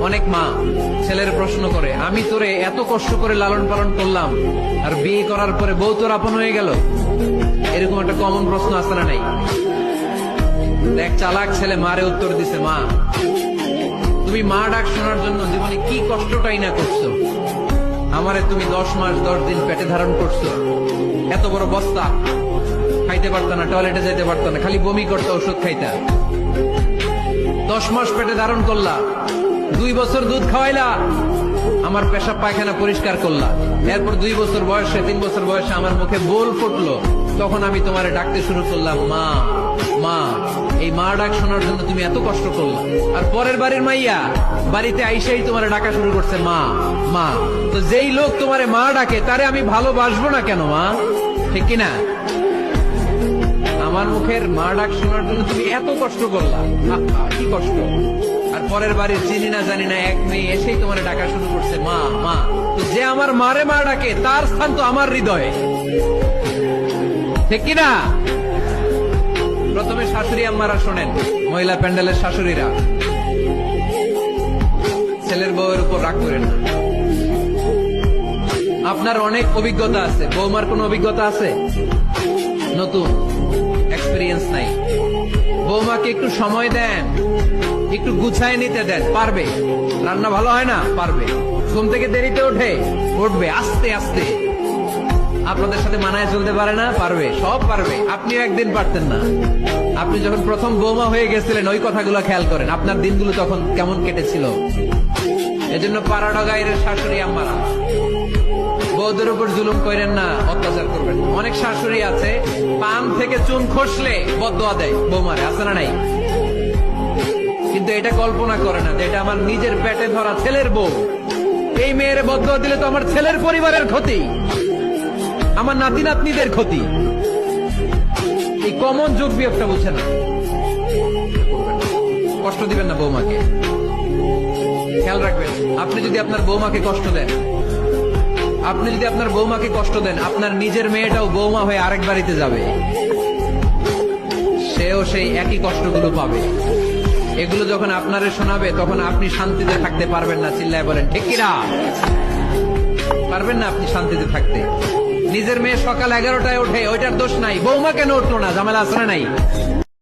অনেক মা ছেলের প্রশ্ন করে, আমি তোরে এত কষ্ট করে লালন পালন করলাম আর বিয়ে করার পরে বউ তোর আপন হয়ে গেল। এরকম একটা কমন প্রশ্ন আছে না নাই? এক চালাক ছেলে মারে উত্তর দিছে, মা তুমি মা ডাক শোনার জন্য জীবনে কি কষ্টটাই না করছো। আমারে তুমি 10 মাস 10 দিন পেটে ধারণ করছো, এত বড় বস্তা, খাইতে পারত না, টয়লেটে যেতে পারত না, খালি বমি করতো, ওষুধ খাইতা। 10 মাস পেটে ধারণ করলা, 2 বছর দুধ খাওয়াইলা, আমার পেশাব পায়খানা পরিষ্কার করলা। এরপর 2 বছর বয়সে 3 বছর বয়সে আমার মুখে বোল ফুটলো, তখন আমি তোমারে ডাকতে শুরু করলাম মা মা। এই মা ডাক শোনার জন্য তুমি এত কষ্ট করলা, আর পরের বাড়ির মাইয়া বাড়িতে আইসাই তোমারে ডাকা শুরু করছে মা মা। তো যেই লোক তোমারে মা ডাকে তারে আমি ভালোবাসবো না কেন মা? ঠিক কিনা? আমার মুখের মা ডাক শোনার জন্য তুমি এত কষ্ট করলা, কি কষ্ট। আর পরের বাড়ির চিনি না জানি না এক মেয়ে এসেই তোমার ডাকা শুরু করছে মা মা। তো যে আমার মারে মা ডাকে তার স্থান তো আমার হৃদয়ে, ঠিক কিনা? প্রথমে শাশুড়ি আম্মারা শোনেন, মহিলা প্যান্ডেলের শাশুড়িরা, ছেলের বউয়ের উপর রাগ করেন না। আপনার অনেক অভিজ্ঞতা আছে, বৌমার কোন অভিজ্ঞতা আছে? নতুন এক্সপেরিয়েন্স নাই। বৌমাকে একটু সময় দেন, একটু গুছায় নিতে দেন, পারবে। রান্না ভালো হয় না, পারবে। ঘুম থেকে দেরিতে উঠবে আস্তে আস্তে। আপনাদের সাথে মানায় চলতে পারে না, পারবে, সব পারবে। আপনিও একদিন পারতেন না। আপনি যখন প্রথম বৌমা হয়ে গেছিলেন ওই কথাগুলো খেয়াল করেন, আপনার দিনগুলো তখন কেমন কেটেছিল। এজন্য পাড়াডা গায়ের শাশুড়ি আম্মারা, বউদের উপর জুলুম করেন না, অত্যাচার করবেন। অনেক শাশুড়ি আছে পান থেকে চুন খসলে বদদোয়া দেয় বৌমারে, আছে না নাই? কিন্তু এটা কল্পনা করে না যে এটা আমার নিজের পেটে ধরা ছেলের বউ। এই মেয়ের বদদোয়া দিলে তো আমার ছেলের পরিবারের ক্ষতি, আমার নাতি নাতনিদের ক্ষতি। এই কমন যোগ বিয়োগটা বুঝে না। কষ্ট দিবেন না বৌমাকে, খেয়াল রাখবেন। আপনি যদি আপনার বৌমাকে কষ্ট দেন, আপনার নিজের মেয়েটাও বৌমা হয়ে আরেক বাড়িতে যাবে, সেও সেই একই কষ্টগুলো পাবে। এগুলো যখন আপনারে শোনাবে তখন আপনি শান্তিতে থাকতে পারবেন না। চিল্লায় বলেন ঠিক কিনা? পারবেন না আপনি শান্তিতে থাকতে। নিজের মেয়ে সকাল 11টায় ওঠে, ওইটার দোষ নাই, বৌমা কেন উঠলো না, ঝামেলা আছে না নাই?